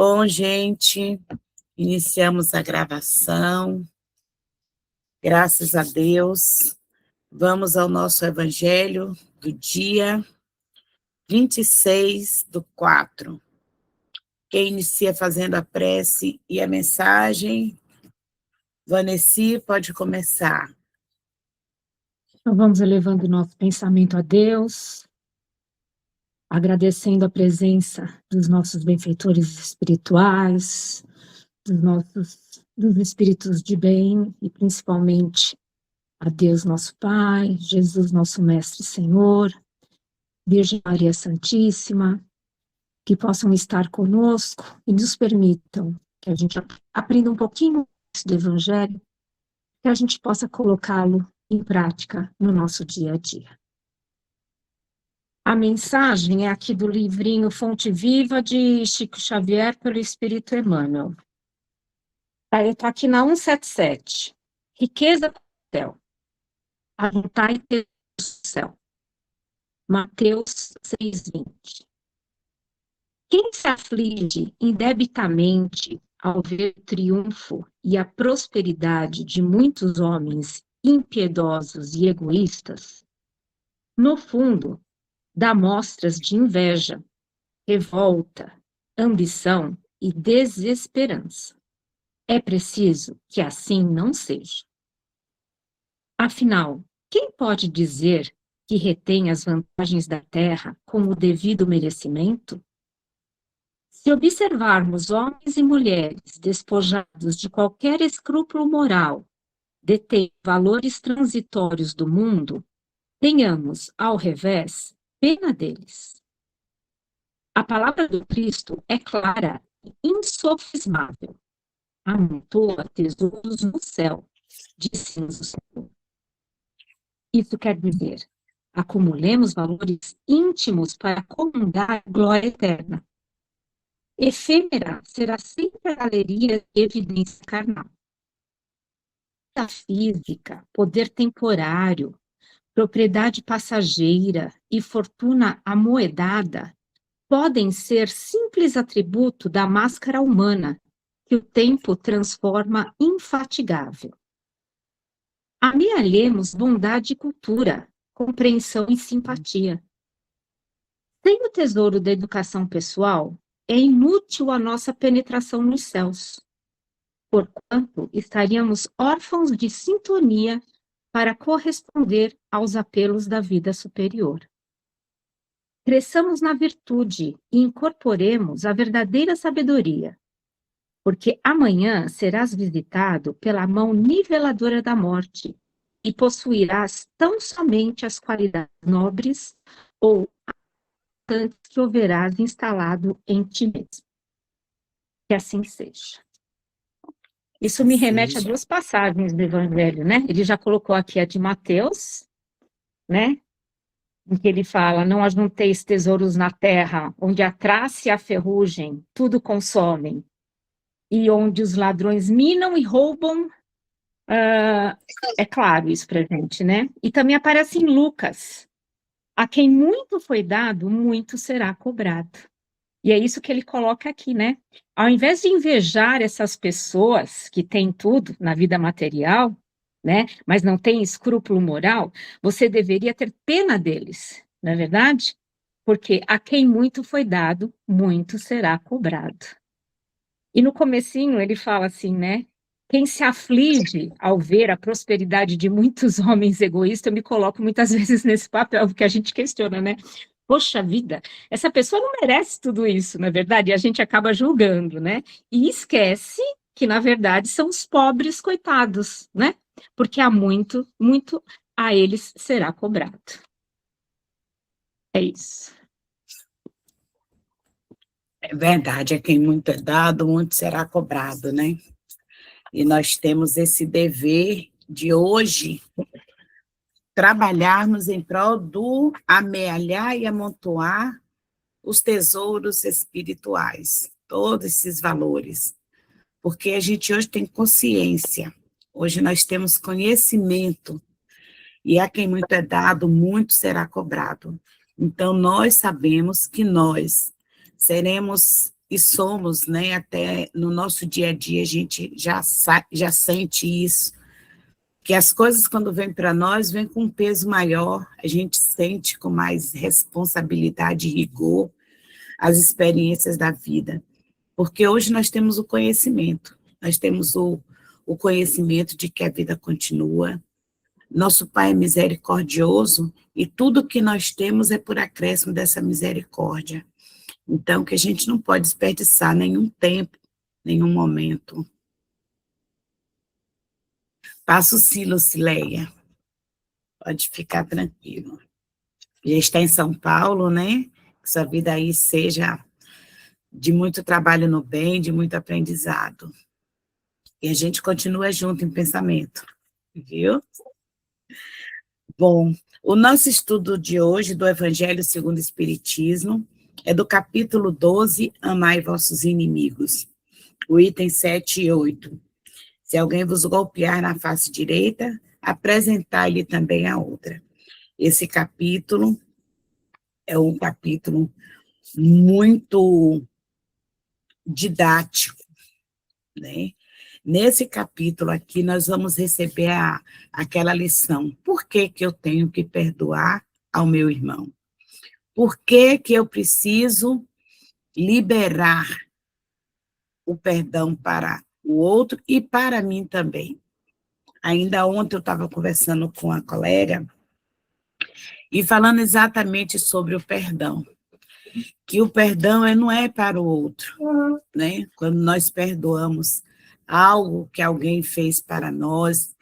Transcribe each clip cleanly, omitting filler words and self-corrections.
Bom, gente, iniciamos a gravação. Graças a Deus. Vamos ao nosso evangelho do dia 26/4. Quem inicia fazendo a prece e a mensagem? Vanessa, pode começar. Então vamos elevando o nosso pensamento a Deus, agradecendo a presença dos nossos benfeitores espirituais, dos espíritos de bem, e principalmente a Deus nosso Pai, Jesus nosso Mestre e Senhor, Virgem Maria Santíssima, que possam estar conosco e nos permitam que a gente aprenda um pouquinho do Evangelho, que a gente possa colocá-lo em prática no nosso dia a dia. A mensagem é aqui do livrinho Fonte Viva, de Chico Xavier, pelo Espírito Emmanuel. Eu estou aqui na 177. Riqueza do céu. Ajuntai tesouro do céu. Mateus 6:20. Quem se aflige indebitamente ao ver o triunfo e a prosperidade de muitos homens impiedosos e egoístas, no fundo, dá mostras de inveja, revolta, ambição e desesperança. É preciso que assim não seja. Afinal, quem pode dizer que retém as vantagens da terra com o devido merecimento? Se observarmos homens e mulheres despojados de qualquer escrúpulo moral, detêm valores transitórios do mundo, tenhamos, ao revés, pena deles. A palavra do Cristo é clara e insofismável. Amontoa tesouros no céu, disse-nos o Senhor. Isso quer dizer, acumulemos valores íntimos para comungar a glória eterna. Efêmera será sempre a galeria de evidência carnal. A física, poder temporário, propriedade passageira e fortuna amoedada podem ser simples atributo da máscara humana, que o tempo transforma infatigável. Amealhemos bondade e cultura, compreensão e simpatia. Sem o tesouro da educação pessoal, é inútil a nossa penetração nos céus, porquanto estaríamos órfãos de sintonia para corresponder aos apelos da vida superior. Cresçamos na virtude e incorporemos a verdadeira sabedoria, porque amanhã serás visitado pela mão niveladora da morte e possuirás tão somente as qualidades nobres ou tantas que houverás instalado em ti mesmo. Que assim seja. Isso me remete a duas passagens do Evangelho, né? Ele já colocou aqui a de Mateus, né? Em que ele fala, não ajunteis tesouros na terra, onde a traça e a ferrugem tudo consomem, e onde os ladrões minam e roubam. É claro isso para a gente, né? E também aparece em Lucas, a quem muito foi dado, muito será cobrado. E é isso que ele coloca aqui, né? Ao invés de invejar essas pessoas que têm tudo na vida material, né, mas não têm escrúpulo moral, você deveria ter pena deles, não é verdade? Porque a quem muito foi dado, muito será cobrado. E no comecinho ele fala assim, né? Quem se aflige ao ver a prosperidade de muitos homens egoístas, eu me coloco muitas vezes nesse papel, porque a gente questiona, né? Poxa vida, essa pessoa não merece tudo isso, na verdade, e a gente acaba julgando, né? E esquece que, na verdade, são os pobres coitados, né? Porque há muito, muito a eles será cobrado. É isso. É verdade, a quem muito é dado, muito será cobrado, né? E nós temos esse dever de hoje trabalharmos em prol do amealhar e amontoar os tesouros espirituais, todos esses valores. Porque a gente hoje tem consciência, hoje nós temos conhecimento, e a quem muito é dado, muito será cobrado. Então, nós sabemos que nós seremos e somos, né, até no nosso dia a dia, a gente já sente isso, que as coisas, quando vêm para nós, vêm com um peso maior, a gente sente com mais responsabilidade e rigor as experiências da vida. Porque hoje nós temos o conhecimento, nós temos o conhecimento de que a vida continua, nosso Pai é misericordioso e tudo que nós temos é por acréscimo dessa misericórdia. Então, que a gente não pode desperdiçar nenhum tempo, nenhum momento. Passa o silo, Cileia. Pode ficar tranquilo. Já está em São Paulo, né? Que sua vida aí seja de muito trabalho no bem, de muito aprendizado. E a gente continua junto em pensamento, viu? Bom, o nosso estudo de hoje do Evangelho segundo o Espiritismo é do capítulo 12, Amai vossos inimigos, o item 7 e 8. Se alguém vos golpear na face direita, apresentai-lhe também a outra. Esse capítulo é um capítulo muito didático, né? Nesse capítulo aqui, nós vamos receber aquela lição. Por que que eu tenho que perdoar ao meu irmão? Por que que eu preciso liberar o perdão para o outro e para mim também? Ainda ontem eu estava conversando com a colega e falando exatamente sobre o perdão. Que o perdão não é para o outro, né? Quando nós perdoamos algo que alguém fez para nós,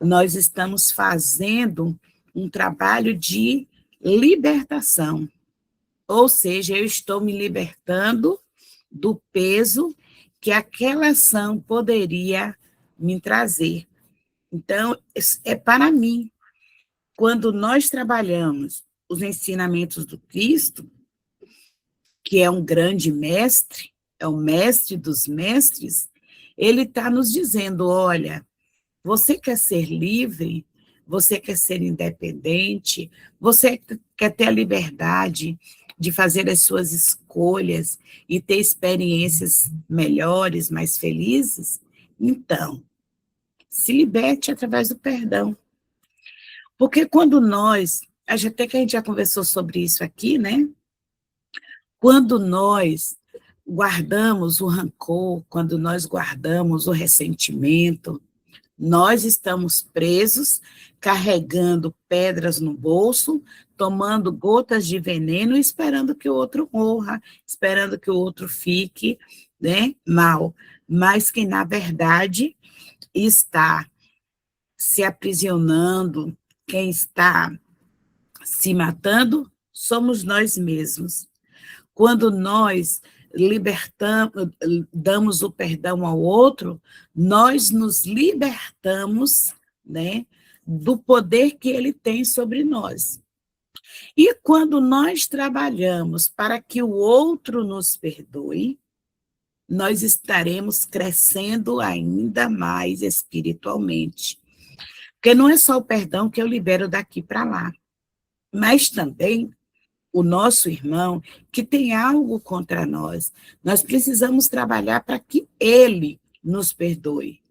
nós estamos fazendo um trabalho de libertação. Ou seja, eu estou me libertando do peso que aquela ação poderia me trazer. Então, é para mim. Quando nós trabalhamos os ensinamentos do Cristo, que é um grande mestre, é o mestre dos mestres, ele está nos dizendo, olha, você quer ser livre, você quer ser independente, você quer ter a liberdade de fazer as suas escolhas e ter experiências melhores, mais felizes? Então, se liberte através do perdão. Porque quando nós, até que a gente já conversou sobre isso aqui, né? Quando nós guardamos o rancor, quando nós guardamos o ressentimento, nós estamos presos, carregando pedras no bolso, tomando gotas de veneno, esperando que o outro morra, esperando que o outro fique, né, mal. Mas que, na verdade, está se aprisionando, quem está se matando, somos nós mesmos. Quando nós libertamos, damos o perdão ao outro, nós nos libertamos, né, do poder que ele tem sobre nós. E quando nós trabalhamos para que o outro nos perdoe, nós estaremos crescendo ainda mais espiritualmente. Porque não é só o perdão que eu libero daqui para lá, mas também o nosso irmão que tem algo contra nós. Nós precisamos trabalhar para que ele nos perdoe.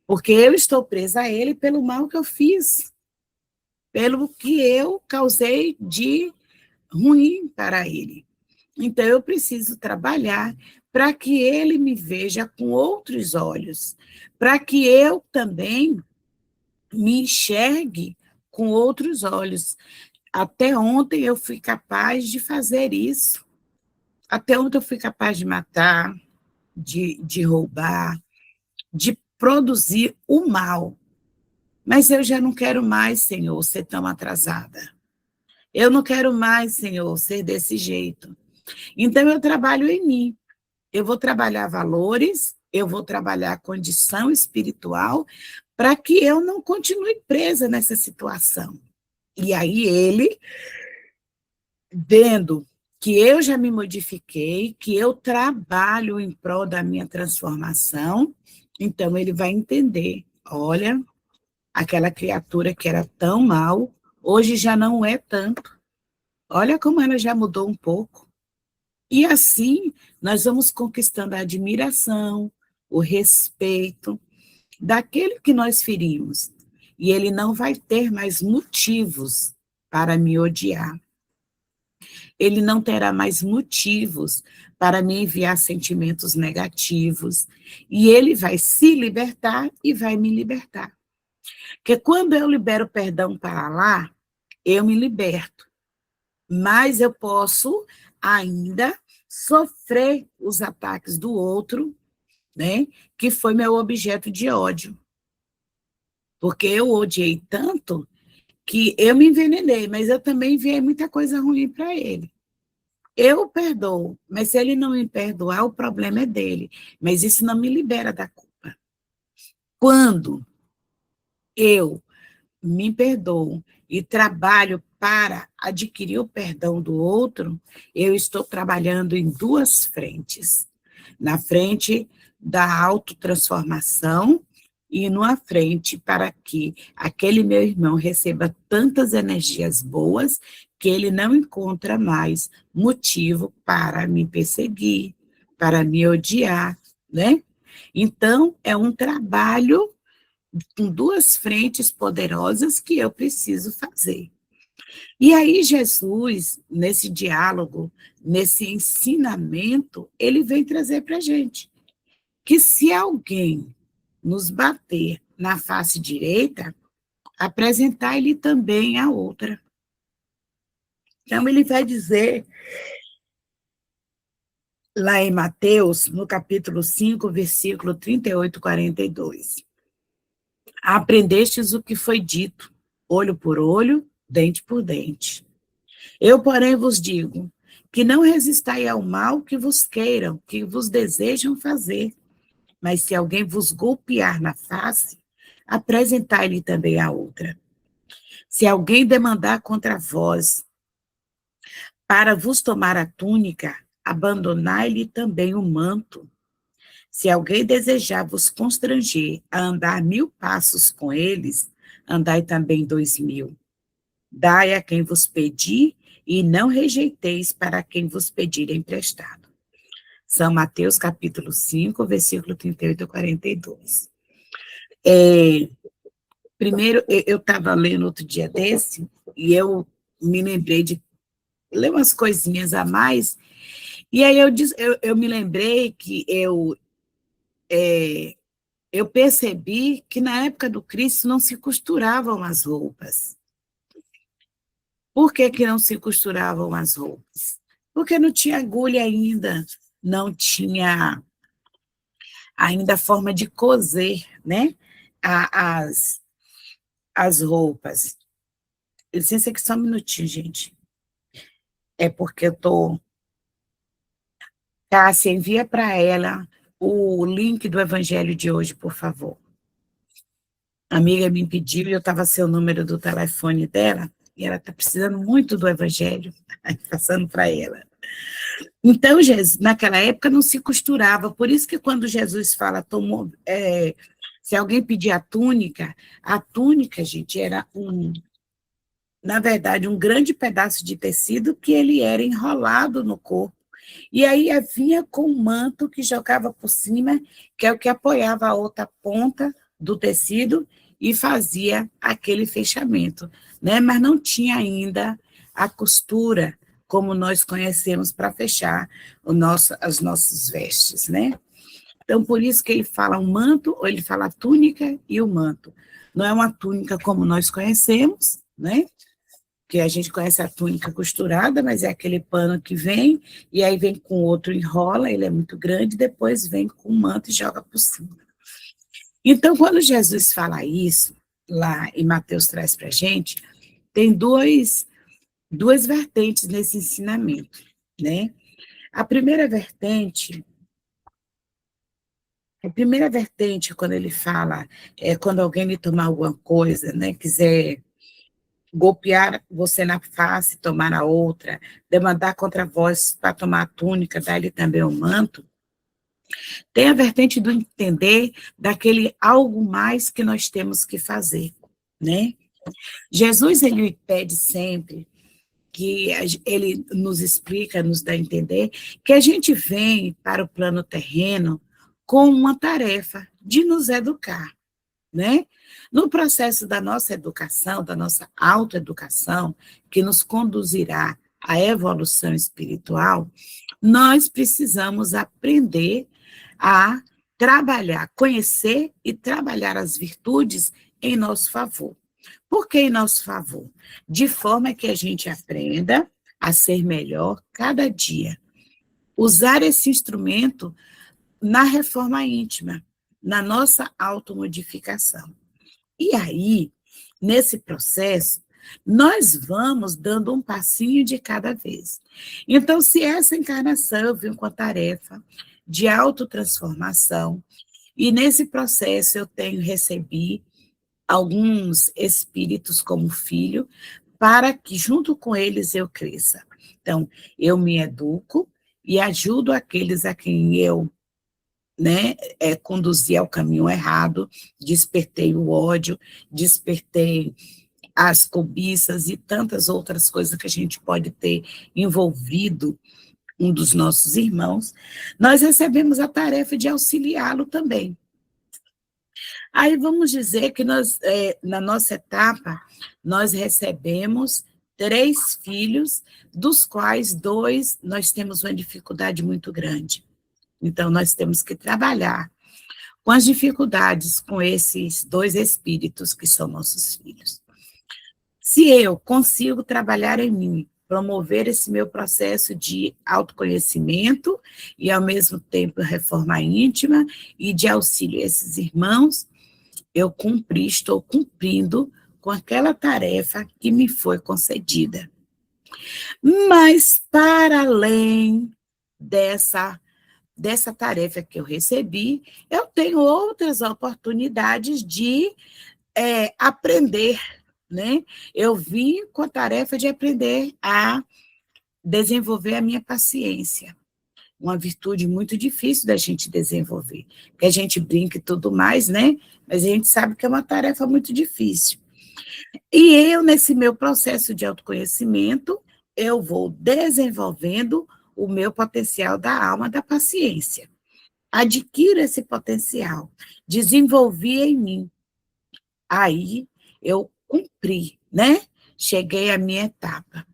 Porque eu estou presa a ele pelo mal que eu fiz, pelo que eu causei de ruim para ele. Então, eu preciso trabalhar para que ele me veja com outros olhos, para que eu também me enxergue com outros olhos. Até ontem eu fui capaz de fazer isso. Até ontem eu fui capaz de matar, de roubar, de produzir o mal. Mas eu já não quero mais, Senhor, ser tão atrasada. Eu não quero mais, Senhor, ser desse jeito. Então eu trabalho em mim. Eu vou trabalhar valores, eu vou trabalhar condição espiritual para que eu não continue presa nessa situação. E aí ele, vendo que eu já me modifiquei, que eu trabalho em prol da minha transformação, então ele vai entender, olha, aquela criatura que era tão mal, hoje já não é tanto. Olha como ela já mudou um pouco. E assim, nós vamos conquistando a admiração, o respeito daquele que nós ferimos. E ele não vai ter mais motivos para me odiar. Ele não terá mais motivos para me enviar sentimentos negativos. E ele vai se libertar e vai me libertar. Porque quando eu libero perdão para lá, eu me liberto. Mas eu posso ainda sofrer os ataques do outro, né, que foi meu objeto de ódio. Porque eu odiei tanto que eu me envenenei, mas eu também enviei muita coisa ruim para ele. Eu perdoo, mas se ele não me perdoar, o problema é dele. Mas isso não me libera da culpa. Quando eu me perdoo e trabalho para adquirir o perdão do outro, eu estou trabalhando em duas frentes. Na frente da autotransformação e numa frente para que aquele meu irmão receba tantas energias boas que ele não encontra mais motivo para me perseguir, para me odiar, né? Então, é um trabalho com duas frentes poderosas que eu preciso fazer. E aí Jesus, nesse diálogo, nesse ensinamento, ele vem trazer para a gente que se alguém nos bater na face direita, apresentar-lhe também a outra. Então ele vai dizer, lá em Mateus, no capítulo 5, versículo 38 e 42. Aprendestes o que foi dito, olho por olho, dente por dente. Eu, porém, vos digo que não resistai ao mal que vos queiram, que vos desejam fazer. Mas se alguém vos golpear na face, apresentai-lhe também a outra. Se alguém demandar contra vós para vos tomar a túnica, abandonai-lhe também o manto. Se alguém desejar vos constranger a andar 1000 passos com eles, andai também 2000. Dai a quem vos pedir, e não rejeiteis para quem vos pedir emprestado. São Mateus, capítulo 5, versículo 38 a 42. Primeiro, eu estava lendo outro dia desse, e eu me lembrei de ler umas coisinhas a mais, e aí eu me lembrei que eu percebi que na época do Cristo não se costuravam as roupas. Por que que não se costuravam as roupas? Porque não tinha agulha ainda, não tinha ainda forma de coser, né, as roupas. Licença aqui só um minutinho, gente. É porque eu tô... Cássia, envia para ela o link do evangelho de hoje, por favor. A amiga me pediu e eu estava sem o número do telefone dela, e ela está precisando muito do evangelho, passando para ela. Então, Jesus, naquela época não se costurava, por isso que quando Jesus fala, se alguém pedir a túnica, gente, era na verdade, um grande pedaço de tecido que ele era enrolado no corpo. E aí vinha com um manto que jogava por cima, que é o que apoiava a outra ponta do tecido e fazia aquele fechamento, né? Mas não tinha ainda a costura como nós conhecemos para fechar as nossas vestes, né? Então, por isso que ele fala um manto, ou ele fala a túnica e o manto. Não é uma túnica como nós conhecemos, né? Que a gente conhece a túnica costurada, mas é aquele pano que vem, e aí vem com outro, enrola, ele é muito grande, depois vem com o manto e joga por cima. Então, quando Jesus fala isso, lá em Mateus traz para a gente, tem duas vertentes nesse ensinamento, né? A primeira vertente, quando ele fala, quando alguém lhe tomar alguma coisa, né, quiser golpear você na face, tomar a outra, demandar contra vós para tomar a túnica, dar-lhe também o manto, tem a vertente do entender daquele algo mais que nós temos que fazer, né? Jesus, ele pede sempre que ele nos explica, nos dá a entender, que a gente vem para o plano terreno com uma tarefa de nos educar, né? No processo da nossa educação, da nossa autoeducação, que nos conduzirá à evolução espiritual, nós precisamos aprender a trabalhar, conhecer e trabalhar as virtudes em nosso favor. Por que em nosso favor? De forma que a gente aprenda a ser melhor cada dia. Usar esse instrumento na reforma íntima, na nossa automodificação. E aí, nesse processo, nós vamos dando um passinho de cada vez. Então, se essa encarnação eu vim com a tarefa de autotransformação, e nesse processo eu recebi alguns espíritos como filho, para que junto com eles eu cresça. Então, eu me educo e ajudo aqueles a quem eu conduzi ao caminho errado, despertei o ódio, despertei as cobiças e tantas outras coisas que a gente pode ter envolvido um dos nossos irmãos, nós recebemos a tarefa de auxiliá-lo também. Aí vamos dizer que nós, na nossa etapa, nós recebemos 3 filhos, dos quais 2 nós temos uma dificuldade muito grande. Então, nós temos que trabalhar com as dificuldades com esses 2 espíritos que são nossos filhos. Se eu consigo trabalhar em mim, promover esse meu processo de autoconhecimento e, ao mesmo tempo, reforma íntima e de auxílio a esses irmãos, eu estou cumprindo com aquela tarefa que me foi concedida. Mas, para além dessa tarefa que eu recebi, eu tenho outras oportunidades de aprender, né? Eu vim com a tarefa de aprender a desenvolver a minha paciência, uma virtude muito difícil da gente desenvolver, que a gente brinca e tudo mais, né? Mas a gente sabe que é uma tarefa muito difícil. E eu, nesse meu processo de autoconhecimento, eu vou desenvolvendo o meu potencial da alma da paciência. Adquiro esse potencial, desenvolvi em mim. Aí eu cumpri, né? Cheguei à minha etapa.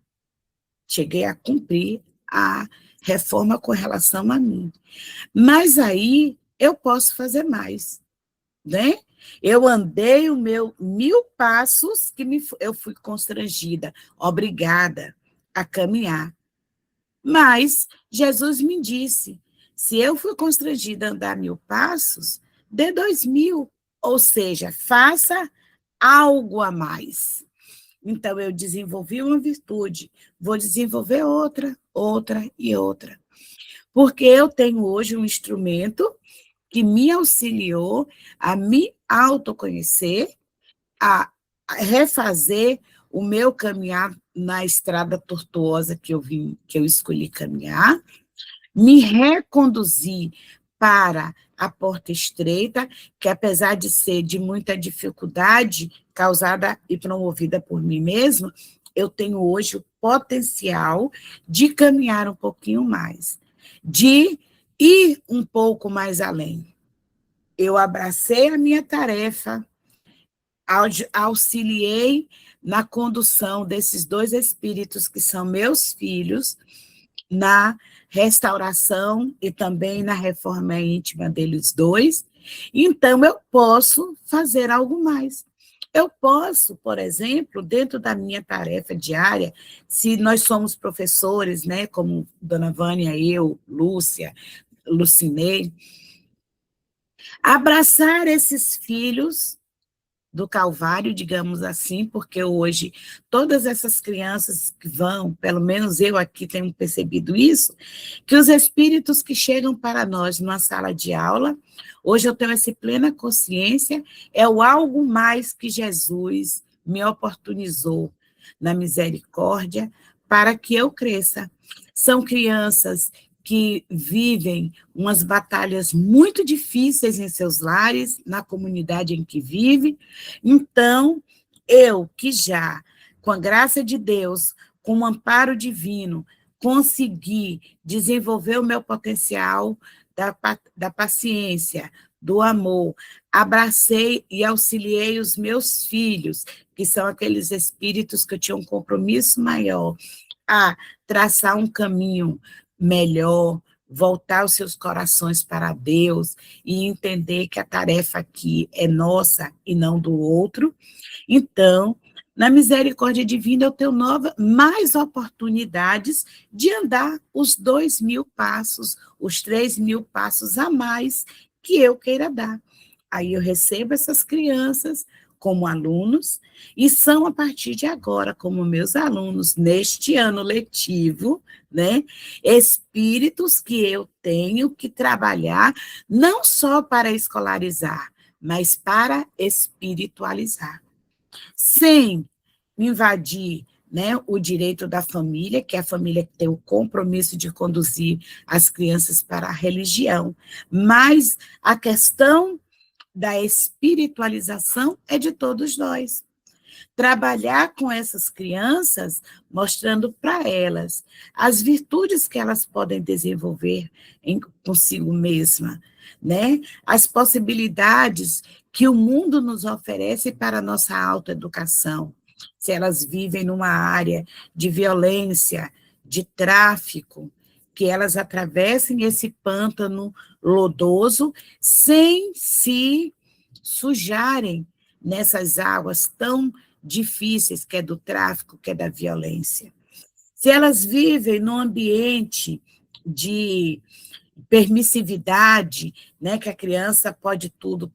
Cheguei a cumprir a reforma com relação a mim. Mas aí eu posso fazer mais, né? Eu andei o meu 1000 passos que eu fui constrangida, obrigada a caminhar. Mas Jesus me disse, se eu fui constrangida a andar 1000 passos, dê 2000, ou seja, faça algo a mais. Então, eu desenvolvi uma virtude, vou desenvolver outra, outra e outra. Porque eu tenho hoje um instrumento que me auxiliou a me autoconhecer, a refazer o meu caminhar na estrada tortuosa que eu escolhi caminhar, me reconduzir para a porta estreita, que apesar de ser de muita dificuldade causada e promovida por mim mesma, eu tenho hoje o potencial de caminhar um pouquinho mais, de ir um pouco mais além. Eu abracei a minha tarefa, auxiliei na condução desses 2 espíritos que são meus filhos, na restauração e também na reforma íntima deles 2, então eu posso fazer algo mais. Eu posso, por exemplo, dentro da minha tarefa diária, se nós somos professores, né, como Dona Vânia, eu, Lúcia, Lucinei, abraçar esses filhos do Calvário, digamos assim, porque hoje todas essas crianças que vão, pelo menos eu aqui tenho percebido isso, que os espíritos que chegam para nós numa sala de aula, hoje eu tenho essa plena consciência, é o algo mais que Jesus me oportunizou na misericórdia para que eu cresça. São crianças que vivem umas batalhas muito difíceis em seus lares, na comunidade em que vive. Então, eu que já, com a graça de Deus, com o amparo divino, consegui desenvolver o meu potencial da paciência, do amor, abracei e auxiliei os meus filhos, que são aqueles espíritos que eu tinha um compromisso maior, a traçar um caminho melhor, voltar os seus corações para Deus e entender que a tarefa aqui é nossa e não do outro. Então, na misericórdia divina, eu tenho mais oportunidades de andar os 2.000 passos, os 3.000 passos a mais que eu queira dar. Aí eu recebo essas crianças como alunos, e são, a partir de agora, como meus alunos, neste ano letivo, né, espíritos que eu tenho que trabalhar, não só para escolarizar, mas para espiritualizar, sem invadir, né, o direito da família, que é a família que tem o compromisso de conduzir as crianças para a religião, mas a questão da espiritualização é de todos nós. Trabalhar com essas crianças, mostrando para elas as virtudes que elas podem desenvolver consigo mesma, né? As possibilidades que o mundo nos oferece para a nossa autoeducação. Se elas vivem numa área de violência, de tráfico, que elas atravessem esse pântano lodoso sem se sujarem nessas águas tão difíceis, que é do tráfico, que é da violência. Se elas vivem num ambiente de permissividade, né, que a criança pode tudo,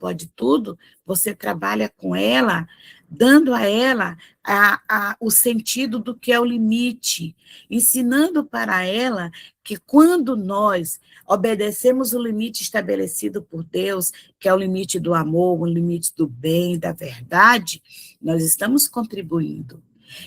você trabalha com ela, dando a ela o sentido do que é o limite, ensinando para ela que quando nós obedecemos o limite estabelecido por Deus, que é o limite do amor, o limite do bem, da verdade, nós estamos contribuindo.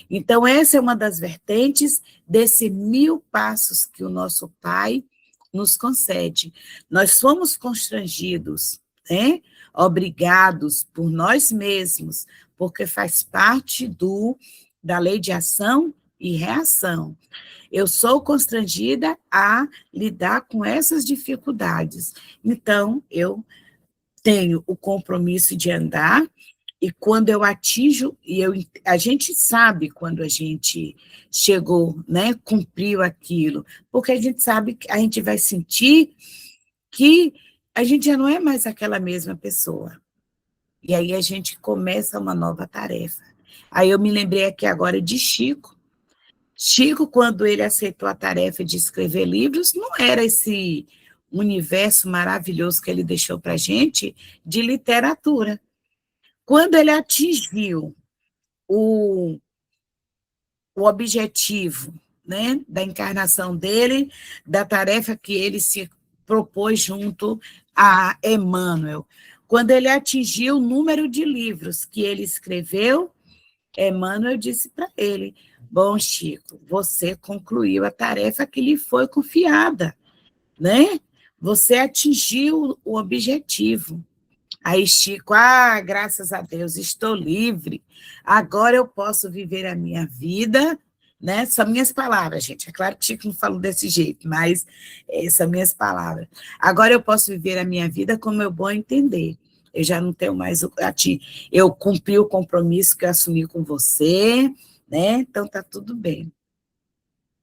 Então, essa é uma das vertentes desse 1000 passos que o nosso Pai nos concede. Nós somos constrangidos, né? Obrigados por nós mesmos, porque faz parte da lei de ação e reação. Eu sou constrangida a lidar com essas dificuldades. Então, eu tenho o compromisso de andar, e quando eu atinjo, a gente sabe quando a gente chegou, né, cumpriu aquilo, porque a gente sabe que a gente vai sentir que a gente já não é mais aquela mesma pessoa. E aí a gente começa uma nova tarefa. Aí eu me lembrei aqui agora de Chico. Chico, quando ele aceitou a tarefa de escrever livros, não era esse universo maravilhoso que ele deixou para a gente de literatura. Quando ele atingiu o objetivo, né, da encarnação dele, da tarefa que ele se propôs junto a Emmanuel, quando ele atingiu o número de livros que ele escreveu, Emmanuel disse para ele: bom, Chico, você concluiu a tarefa que lhe foi confiada, né? Você atingiu o objetivo. Aí Chico, graças a Deus, estou livre, agora eu posso viver a minha vida, né? São minhas palavras, gente, é claro que Chico não falou desse jeito, mas são minhas palavras. Agora eu posso viver a minha vida como eu bom entender, eu já não tenho mais, eu cumpri o compromisso que eu assumi com você, né? Então tá tudo bem.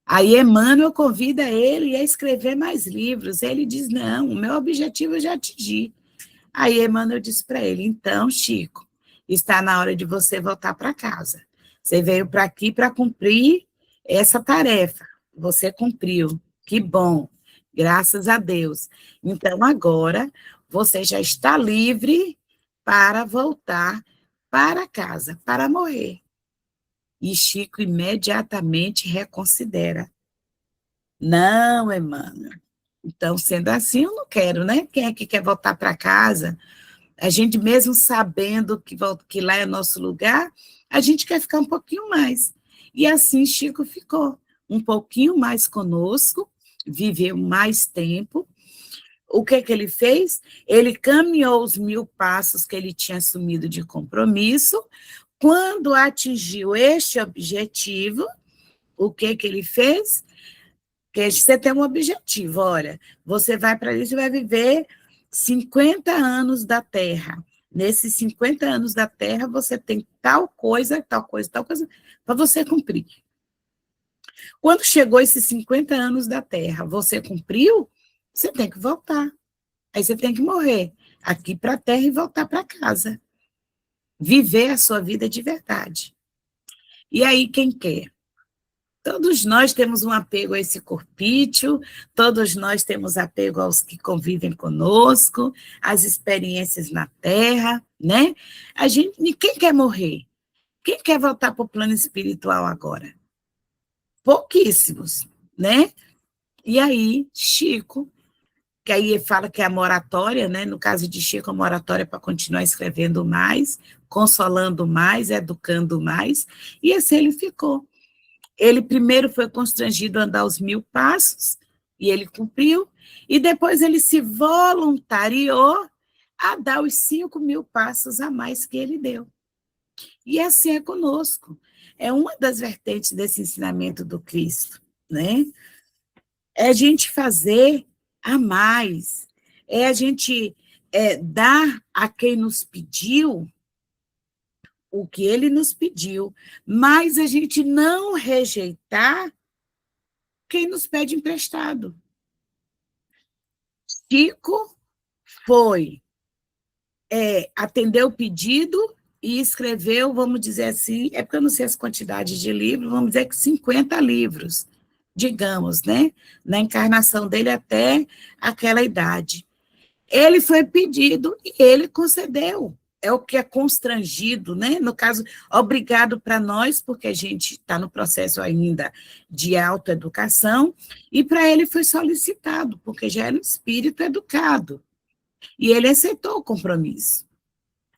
Aí Emmanuel convida ele a escrever mais livros, ele diz, não, o meu objetivo eu já atingi. Aí Emmanuel disse para ele, então, Chico, está na hora de você voltar para casa. Você veio para aqui para cumprir essa tarefa. Você cumpriu. Que bom. Graças a Deus. Então, agora, você já está livre para voltar para casa, para morrer. E Chico imediatamente reconsidera. Não, Emmanuel. Então, sendo assim, eu não quero, né? Quem é que quer voltar para casa? A gente mesmo sabendo que lá é nosso lugar, a gente quer ficar um pouquinho mais. E assim Chico ficou um pouquinho mais conosco, viveu mais tempo. O que ele fez? Ele caminhou os 1000 passos que ele tinha assumido de compromisso. Quando atingiu este objetivo, o que ele fez? Que você tem um objetivo, olha, você vai para isso e vai viver 50 anos da Terra. Nesses 50 anos da Terra, você tem tal coisa, tal coisa, tal coisa, para você cumprir. Quando chegou esses 50 anos da Terra, você cumpriu, você tem que voltar. Aí você tem que morrer aqui para a Terra e voltar para casa. Viver a sua vida de verdade. E aí, quem quer? Todos nós temos um apego a esse corpício, todos nós temos apego aos que convivem conosco, às experiências na Terra, né? Quem quer morrer? Quem quer voltar para o plano espiritual agora? Pouquíssimos, né? E aí, Chico, que aí fala que é a moratória, né? No caso de Chico, a moratória é para continuar escrevendo mais, consolando mais, educando mais, e assim ele ficou. Ele primeiro foi constrangido a andar os 1000 passos, e ele cumpriu, e depois ele se voluntariou a dar os 5.000 passos a mais que ele deu. E assim é conosco. É uma das vertentes desse ensinamento do Cristo, né? É a gente fazer a mais, é a gente dar a quem nos pediu o que ele nos pediu, mas a gente não rejeitar quem nos pede emprestado. Chico foi atender o pedido e escreveu, vamos dizer assim, é porque eu não sei as quantidades de livros, vamos dizer que 50 livros, digamos, né? Na encarnação dele até aquela idade. Ele foi pedido e ele concedeu. É o que é constrangido, né? No caso, obrigado para nós, porque a gente está no processo ainda de autoeducação, e para ele foi solicitado, porque já era um espírito educado. E ele aceitou o compromisso.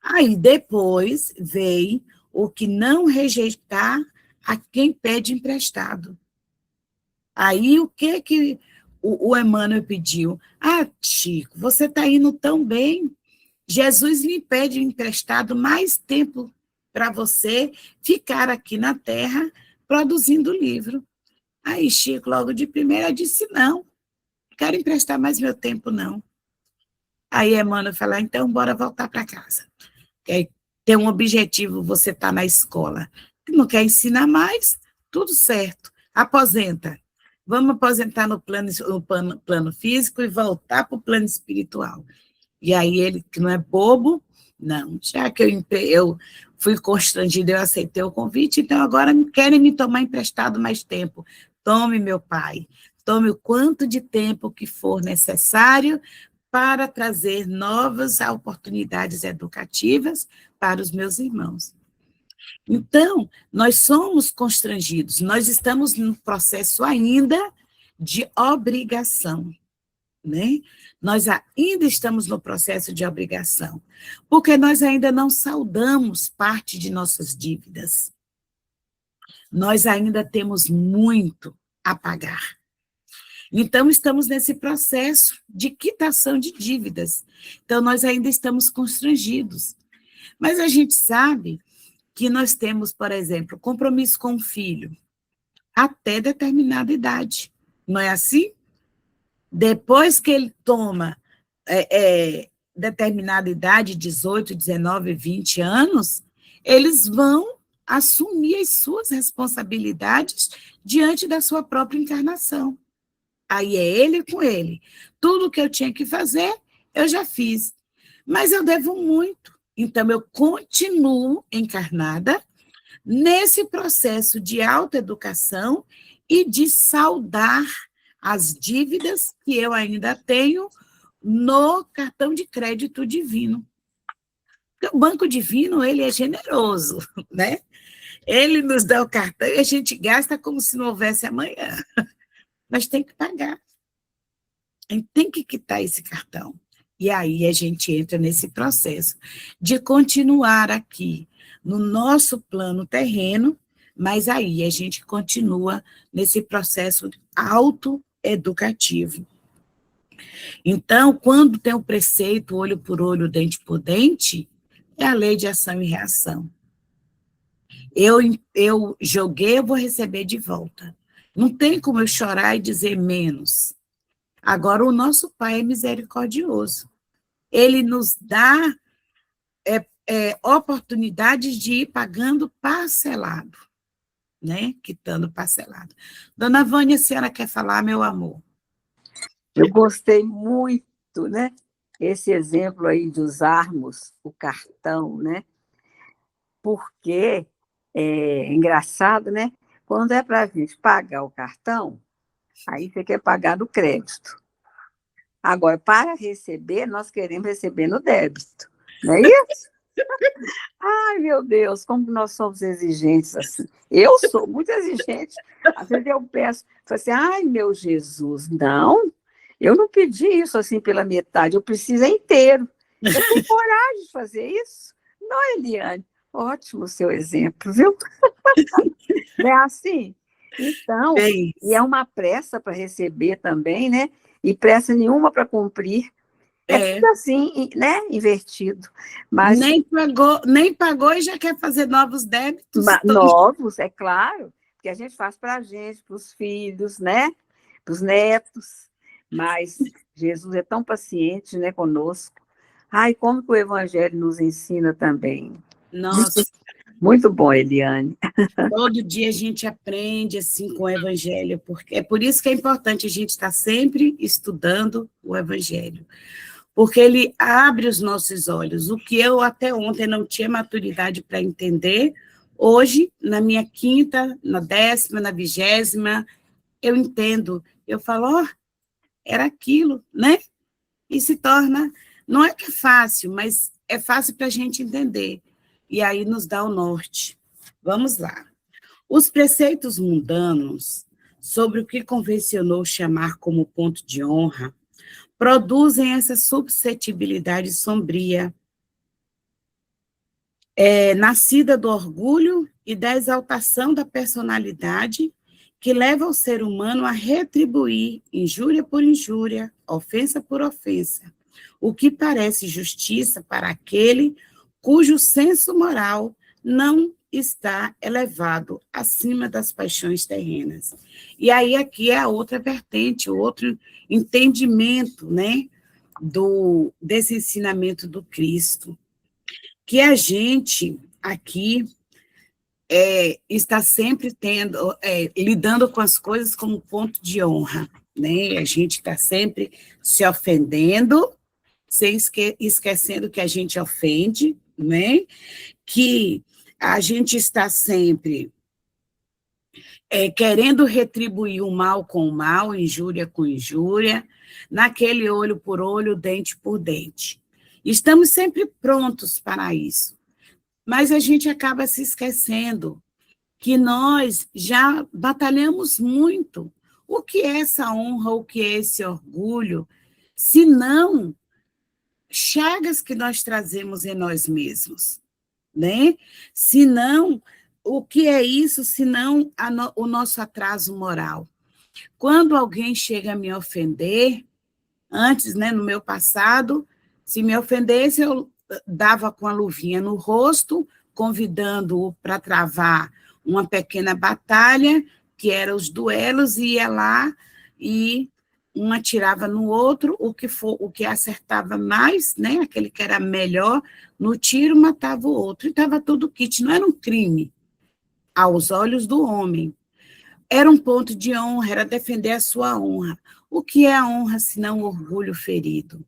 Aí depois veio o que não rejeitar a quem pede emprestado. Aí o que o Emmanuel pediu? Ah, Chico, você está indo tão bem. Jesus lhe pede emprestado mais tempo para você ficar aqui na Terra produzindo livro. Aí Chico, logo de primeira, disse: não, quero emprestar mais meu tempo, não. Aí Emmanuel falou: então, bora voltar para casa. Tem um objetivo, você está na escola. Não quer ensinar mais? Tudo certo. Aposenta. Vamos aposentar no plano físico e voltar para o plano espiritual. E aí ele, que não é bobo, não, já que eu fui constrangido, eu aceitei o convite, então agora querem me tomar emprestado mais tempo. Tome, meu pai, tome o quanto de tempo que for necessário para trazer novas oportunidades educativas para os meus irmãos. Então, nós somos constrangidos, nós estamos no processo ainda de obrigação, né? Nós ainda estamos no processo de obrigação, porque nós ainda não saldamos parte de nossas dívidas. Nós ainda temos muito a pagar. Então, estamos nesse processo de quitação de dívidas. Então, nós ainda estamos constrangidos. Mas a gente sabe que nós temos, por exemplo, compromisso com o filho até determinada idade. Não é assim? Depois que ele toma determinada idade, 18, 19, 20 anos, eles vão assumir as suas responsabilidades diante da sua própria encarnação. Aí é ele com ele. Tudo que eu tinha que fazer, eu já fiz. Mas eu devo muito. Então, eu continuo encarnada nesse processo de autoeducação e de saldar as dívidas que eu ainda tenho no cartão de crédito divino. Porque o Banco Divino, ele é generoso, né? Ele nos dá o cartão e a gente gasta como se não houvesse amanhã. Mas tem que pagar. A gente tem que quitar esse cartão. E aí a gente entra nesse processo de continuar aqui no nosso plano terreno, mas aí a gente continua nesse processo autoeducativo. Então, quando tem o preceito olho por olho, dente por dente, é a lei de ação e reação. Eu joguei, eu vou receber de volta. Não tem como eu chorar e dizer menos. Agora, o nosso Pai é misericordioso. Ele nos dá oportunidades de ir pagando parcelado, né? Quitando parcelado. Dona Vânia, a senhora quer falar, meu amor? Eu gostei muito, né? Esse exemplo aí de usarmos o cartão, né? Porque é engraçado, né? Quando é para a gente pagar o cartão, aí você quer pagar no crédito. Agora, para receber, nós queremos receber no débito, não é isso? Ai, meu Deus, como nós somos exigentes assim. Eu sou muito exigente. Às vezes eu peço, falo assim, ai, meu Jesus, não, eu não pedi isso assim pela metade, eu preciso inteiro. Eu tenho coragem de fazer isso? Não, Eliane? Ótimo o seu exemplo, viu? Não é assim? Então, e é uma pressa para receber também, né? E pressa nenhuma para cumprir. É tudo assim, né? Invertido. Mas nem pagou e já quer fazer novos débitos. Novos, é claro, que a gente faz para a gente, para os filhos, né? Para os netos. Mas Jesus é tão paciente, né, conosco. Ai, como que o Evangelho nos ensina também. Nossa. Muito bom, Eliane. Todo dia a gente aprende assim com o Evangelho, porque é por isso que é importante a gente estar sempre estudando o Evangelho, porque ele abre os nossos olhos. O que eu até ontem não tinha maturidade para entender, hoje, na minha quinta, na 10ª, na 20ª, eu entendo. Eu falo, ó, era aquilo, né? E se torna, não é que é fácil, mas é fácil para a gente entender. E aí nos dá o norte. Vamos lá. Os preceitos mundanos, sobre o que convencionou chamar como ponto de honra, produzem essa suscetibilidade sombria, nascida do orgulho e da exaltação da personalidade, que leva o ser humano a retribuir injúria por injúria, ofensa por ofensa, o que parece justiça para aquele cujo senso moral não está elevado acima das paixões terrenas. E aí aqui é a outra vertente, o outro entendimento, né, desse ensinamento do Cristo, que a gente aqui está sempre lidando com as coisas como ponto de honra, né? A gente está sempre se ofendendo, esquecendo que a gente ofende, né? Que a gente está sempre querendo retribuir o mal com o mal, injúria com injúria, naquele olho por olho, dente por dente. Estamos sempre prontos para isso, mas a gente acaba se esquecendo que nós já batalhamos muito. O que é essa honra, o que é esse orgulho, se não chagas que nós trazemos em nós mesmos, né? Se não, o que é isso, se não o nosso atraso moral? Quando alguém chega a me ofender, antes, né, no meu passado, se me ofendesse, eu dava com a luvinha no rosto, convidando-o para travar uma pequena batalha, que eram os duelos, e ia lá e um atirava no outro, o que acertava mais, né, aquele que era melhor, no tiro matava o outro, e estava tudo kit, não era um crime aos olhos do homem. Era um ponto de honra, era defender a sua honra. O que é a honra, senão o orgulho ferido?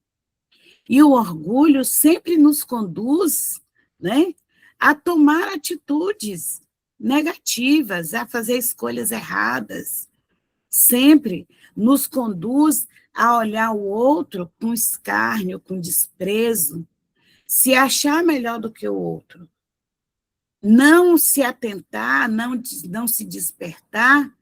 E o orgulho sempre nos conduz, né, a tomar atitudes negativas, a fazer escolhas erradas. Sempre nos conduz a olhar o outro com escárnio, com desprezo, se achar melhor do que o outro. Não se atentar, não se despertar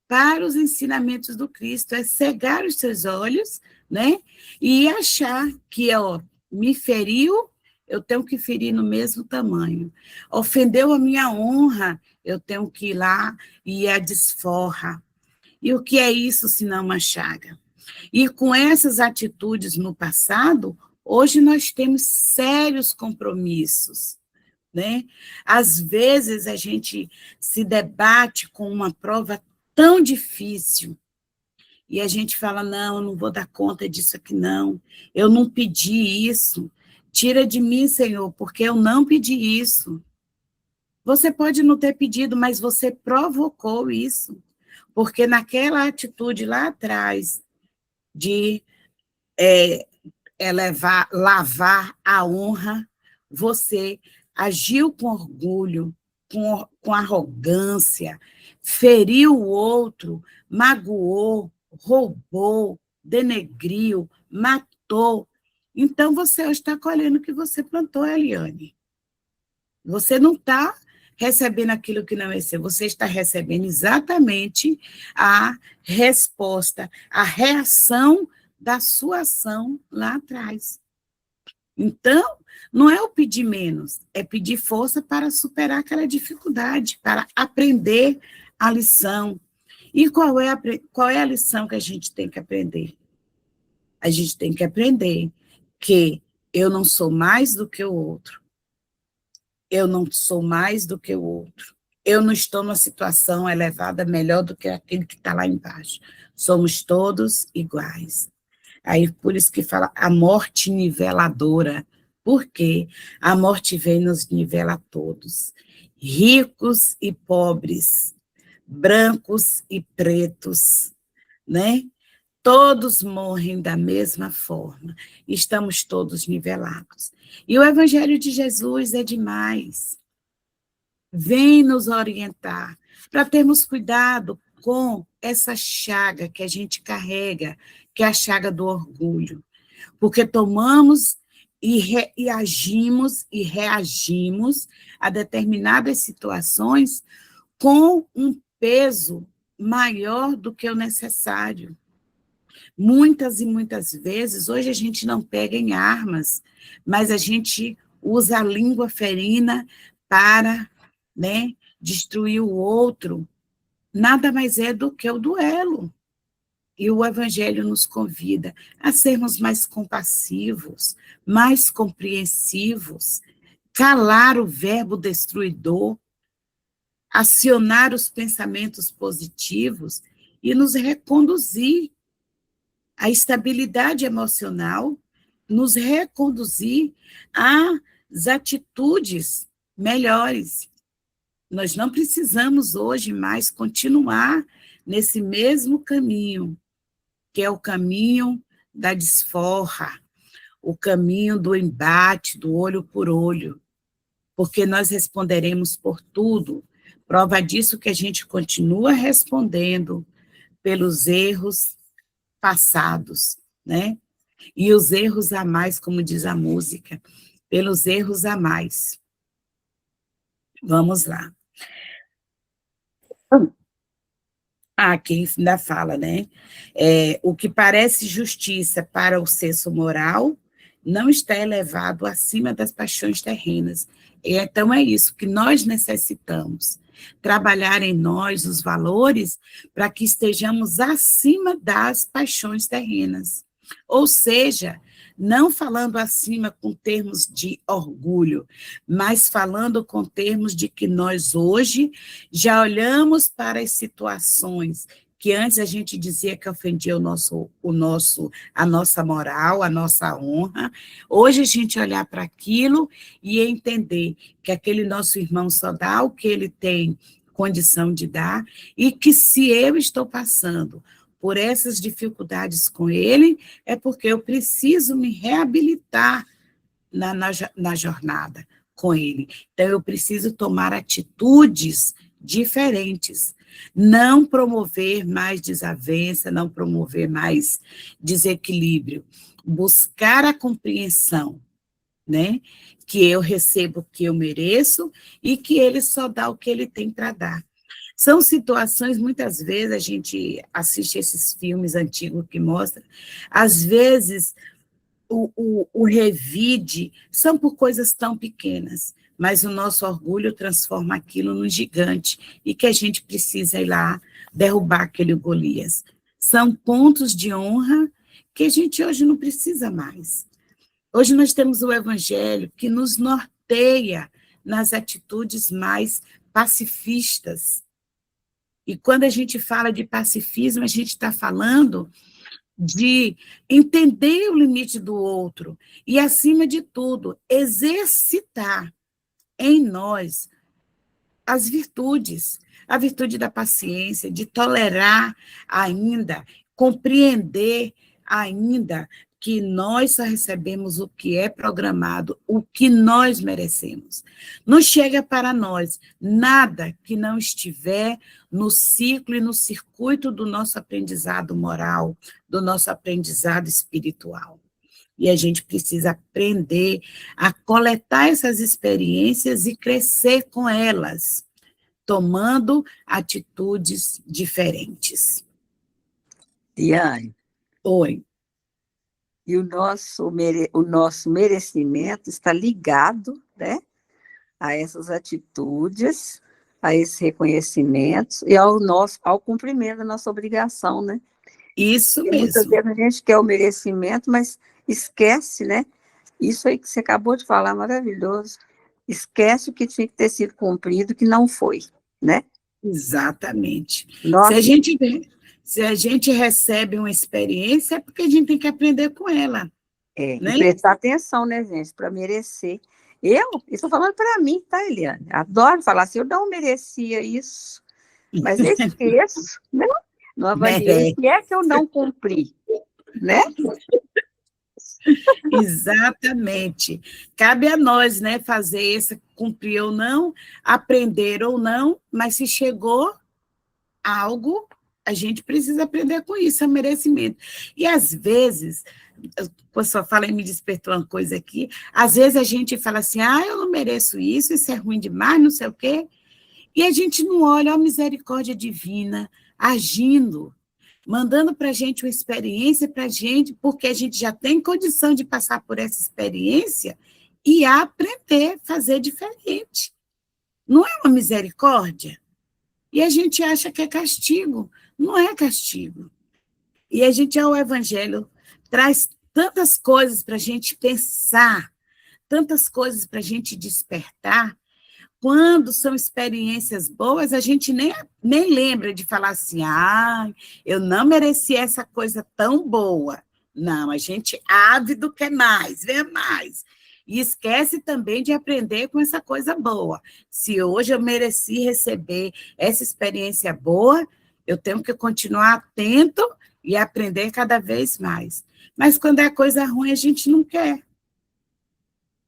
para os ensinamentos do Cristo, é cegar os seus olhos, né? E achar que, ó, me feriu, eu tenho que ferir no mesmo tamanho. Ofendeu a minha honra, eu tenho que ir lá e a desforra. E o que é isso, senão uma chaga? E com essas atitudes no passado, hoje nós temos sérios compromissos, né? Às vezes a gente se debate com uma prova tão difícil e a gente fala, não, eu não vou dar conta disso aqui, não. Eu não pedi isso. Tira de mim, Senhor, porque eu não pedi isso. Você pode não ter pedido, mas você provocou isso. Porque naquela atitude lá atrás de lavar a honra, você agiu com orgulho, com arrogância, feriu o outro, magoou, roubou, denegriu, matou. Então, você hoje está colhendo o que você plantou, Eliane. Você não está recebendo aquilo que não é seu, você está recebendo exatamente a resposta, a reação da sua ação lá atrás. Então, não é o pedir menos, é pedir força para superar aquela dificuldade, para aprender a lição. E qual é a lição que a gente tem que aprender? A gente tem que aprender que eu não sou mais do que o outro. Eu não sou mais do que o outro. Eu não estou numa situação elevada melhor do que aquele que está lá embaixo. Somos todos iguais. Aí, por isso que fala a morte niveladora. Por quê? A morte vem e nos nivela a todos. Ricos e pobres, brancos e pretos, né? Todos morrem da mesma forma. Estamos todos nivelados. E o Evangelho de Jesus é demais. Vem nos orientar para termos cuidado com essa chaga que a gente carrega, que é a chaga do orgulho. Porque tomamos e agimos e reagimos a determinadas situações com um peso maior do que o necessário. Muitas e muitas vezes, hoje a gente não pega em armas, mas a gente usa a língua ferina para, né, destruir o outro. Nada mais é do que o duelo. E o Evangelho nos convida a sermos mais compassivos, mais compreensivos, calar o verbo destruidor, acionar os pensamentos positivos e nos reconduzir à estabilidade emocional, nos reconduzir às atitudes melhores. Nós não precisamos hoje mais continuar nesse mesmo caminho, que é o caminho da desforra, o caminho do embate, do olho por olho, porque nós responderemos por tudo. Prova disso que a gente continua respondendo pelos erros passados, né? E os erros a mais, como diz a música, pelos erros a mais. Vamos lá. Aqui ainda fala, né? O que parece justiça para o senso moral não está elevado acima das paixões terrenas. Então, é isso que nós necessitamos. Trabalhar em nós os valores para que estejamos acima das paixões terrenas. Ou seja, não falando acima com termos de orgulho, mas falando com termos de que nós hoje já olhamos para as situações que antes a gente dizia que ofendia a nossa moral, a nossa honra. Hoje a gente olhar para aquilo e entender que aquele nosso irmão só dá o que ele tem condição de dar e que se eu estou passando por essas dificuldades com ele, é porque eu preciso me reabilitar na jornada com ele. Então, eu preciso tomar atitudes diferentes, não promover mais desavença, não promover mais desequilíbrio, buscar a compreensão, né? Que eu recebo o que eu mereço e que ele só dá o que ele tem para dar. São situações, muitas vezes, a gente assiste esses filmes antigos que mostram, às vezes, o revide são por coisas tão pequenas, mas o nosso orgulho transforma aquilo num gigante, e que a gente precisa ir lá derrubar aquele Golias. São pontos de honra que a gente hoje não precisa mais. Hoje nós temos o Evangelho que nos norteia nas atitudes mais pacifistas. E quando a gente fala de pacifismo, a gente está falando de entender o limite do outro e, acima de tudo, exercitar em nós as virtudes, a virtude da paciência, de tolerar ainda, compreender ainda que nós só recebemos o que é programado, o que nós merecemos. Não chega para nós nada que não estiver no ciclo e no circuito do nosso aprendizado moral, do nosso aprendizado espiritual. E a gente precisa aprender a coletar essas experiências e crescer com elas, tomando atitudes diferentes. Diane. Oi. E o nosso merecimento está ligado, né, a essas atitudes, a esses reconhecimentos e ao cumprimento da nossa obrigação, né? Isso Porque mesmo. muitas vezes a gente quer o merecimento, mas esquece, né? Isso aí que você acabou de falar, maravilhoso. Esquece o que tinha que ter sido cumprido, que não foi, né? Exatamente. Nossa. Se a gente recebe uma experiência, é porque a gente tem que aprender com ela. Né? E prestar atenção, né, gente, para merecer. Eu estou falando para mim, tá, Eliane? Adoro falar assim, eu não merecia isso, mas eu esqueço, né? Não avaliei o que é que eu não cumpri, né? Exatamente. Cabe a nós, né, fazer esse cumprir ou não, aprender ou não, mas se chegou algo, a gente precisa aprender com isso, é merecimento. E, às vezes, o pessoal fala e me despertou uma coisa aqui, às vezes a gente fala assim, eu não mereço isso, isso é ruim demais, não sei o quê, e a gente não olha a misericórdia divina agindo, mandando para a gente uma experiência para a gente, porque a gente já tem condição de passar por essa experiência e aprender a fazer diferente. Não é uma misericórdia? E a gente acha que é castigo. Não é castigo. E a gente, o Evangelho, traz tantas coisas para a gente pensar, tantas coisas para a gente despertar. Quando são experiências boas, a gente nem lembra de falar assim, eu não mereci essa coisa tão boa. Não, a gente ávido quer mais, vê mais. E esquece também de aprender com essa coisa boa. Se hoje eu mereci receber essa experiência boa, eu tenho que continuar atento e aprender cada vez mais. Mas quando é coisa ruim, a gente não quer.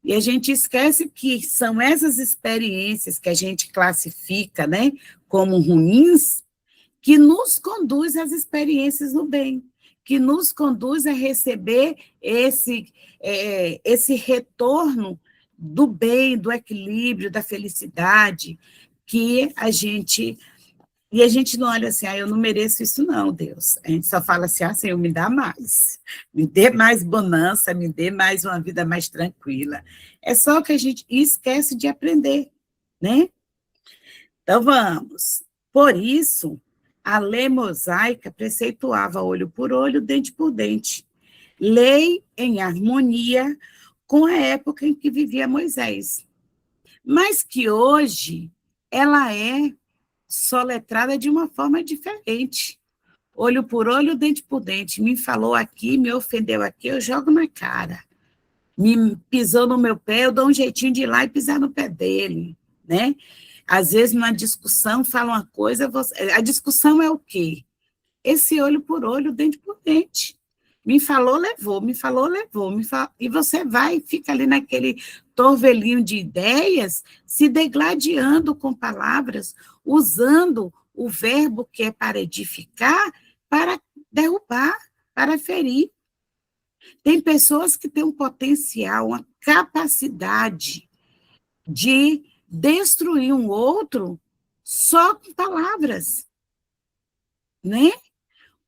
E a gente esquece que são essas experiências que a gente classifica, né, como ruins, que nos conduz às experiências do bem, que nos conduz a receber esse retorno do bem, do equilíbrio, da felicidade, que a gente... E a gente não olha assim, eu não mereço isso não, Deus. A gente só fala assim, Senhor, me dá mais. Me dê mais bonança, me dê mais uma vida mais tranquila. É só que a gente esquece de aprender, né? Então, vamos. Por isso, a lei mosaica preceituava olho por olho, dente por dente. Lei em harmonia com a época em que vivia Moisés. Mas que hoje ela é soletrada de uma forma diferente. Olho por olho, dente por dente. Me falou aqui, me ofendeu aqui, eu jogo na cara. Me pisou no meu pé, eu dou um jeitinho de ir lá e pisar no pé dele, né? Às vezes, numa discussão, fala uma coisa, a discussão é o quê? Esse olho por olho, dente por dente. Me falou, levou, me falou, levou. E você vai, fica ali naquele torvelinho de ideias, se degladiando com palavras, usando o verbo que é para edificar, para derrubar, para ferir. Tem pessoas que têm um potencial, uma capacidade de destruir um outro só com palavras, né?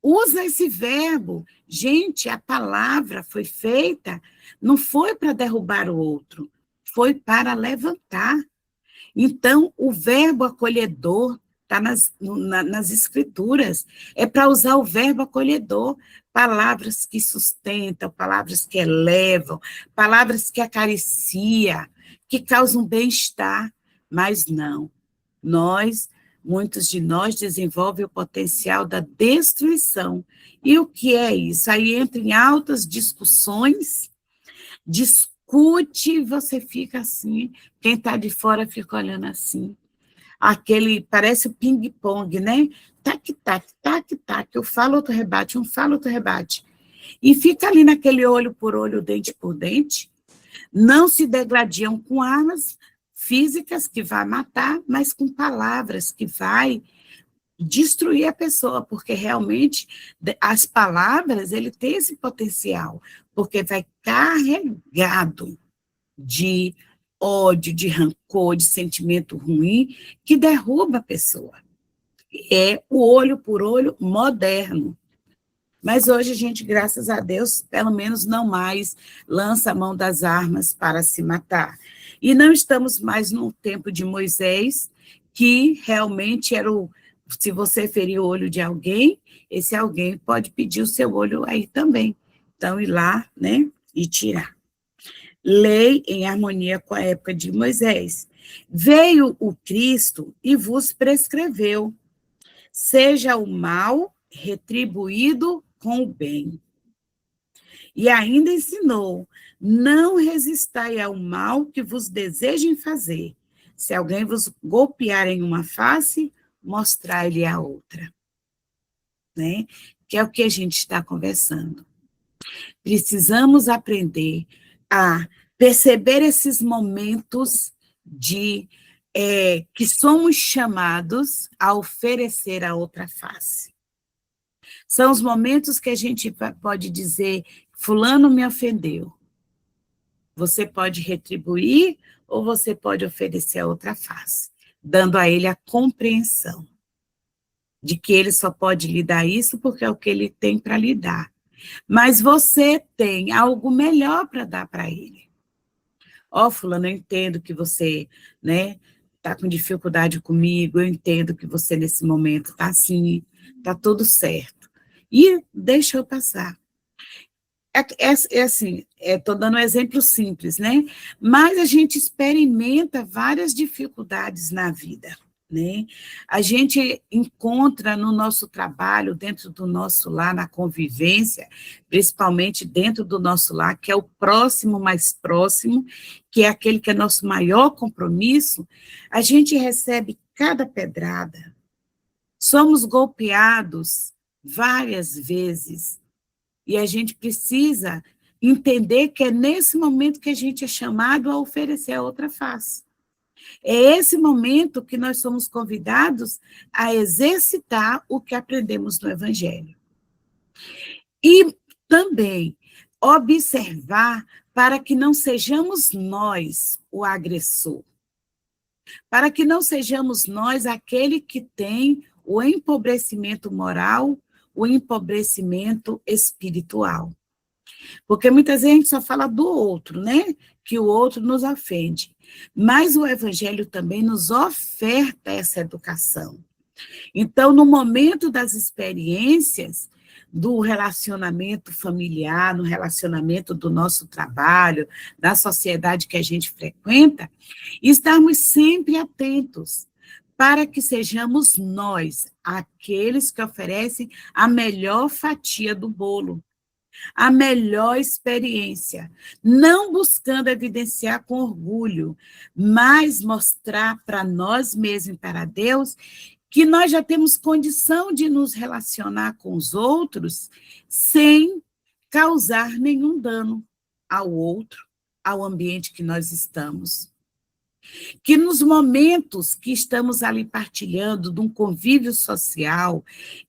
Usa esse verbo. Gente, a palavra foi feita, não foi para derrubar o outro, foi para levantar. Então, o verbo acolhedor está nas escrituras, é para usar o verbo acolhedor, palavras que sustentam, palavras que elevam, palavras que acariciam, que causam bem-estar, mas não. Muitos de nós desenvolvem o potencial da destruição. E o que é isso? Aí entra em altas discussões, discute e você fica assim, quem está de fora fica olhando assim. Parece o ping-pong, né? Tac, tac, tac, tac, eu falo, outro rebate, um fala, outro rebate. E fica ali naquele olho por olho, dente por dente, não se degladiam com armas físicas que vai matar, mas com palavras que vai destruir a pessoa, porque realmente as palavras, ele tem esse potencial, porque vai carregado de ódio, de rancor, de sentimento ruim, que derruba a pessoa. É o olho por olho moderno. Mas hoje a gente, graças a Deus, pelo menos não mais lança a mão das armas para se matar. E não estamos mais no tempo de Moisés, que realmente era se você ferir o olho de alguém, esse alguém pode pedir o seu olho aí também. Então, ir lá, né, e tirar. Lei em harmonia com a época de Moisés. Veio o Cristo e vos prescreveu: seja o mal retribuído com o bem. E ainda ensinou: não resistai ao mal que vos desejem fazer. Se alguém vos golpear em uma face, mostrai-lhe a outra. Né? Que é o que a gente está conversando. Precisamos aprender a perceber esses momentos que somos chamados a oferecer a outra face. São os momentos que a gente pode dizer: fulano me ofendeu. Você pode retribuir ou você pode oferecer a outra face, dando a ele a compreensão de que ele só pode lhe dar isso porque é o que ele tem para lhe dar. Mas você tem algo melhor para dar para ele. Fulano, eu entendo que você, né, está com dificuldade comigo, eu entendo que você nesse momento está assim, está tudo certo. E deixa eu passar. Assim, estou dando um exemplo simples, né? Mas a gente experimenta várias dificuldades na vida, né? A gente encontra no nosso trabalho, dentro do nosso lar, na convivência, principalmente dentro do nosso lar, que é o próximo mais próximo, que é aquele que é nosso maior compromisso, a gente recebe cada pedrada. Somos golpeados várias vezes, e a gente precisa entender que é nesse momento que a gente é chamado a oferecer a outra face. É esse momento que nós somos convidados a exercitar o que aprendemos no Evangelho. E também observar para que não sejamos nós o agressor, para que não sejamos nós aquele que tem o empobrecimento moral, o empobrecimento espiritual. Porque muitas vezes a gente só fala do outro, né? Que o outro nos ofende. Mas o Evangelho também nos oferta essa educação. Então, no momento das experiências, do relacionamento familiar, no relacionamento do nosso trabalho, da sociedade que a gente frequenta, estarmos sempre atentos para que sejamos nós, aqueles que oferecem a melhor fatia do bolo, a melhor experiência, não buscando evidenciar com orgulho, mas mostrar para nós mesmos e para Deus que nós já temos condição de nos relacionar com os outros sem causar nenhum dano ao outro, ao ambiente que nós estamos. Que nos momentos que estamos ali partilhando de um convívio social,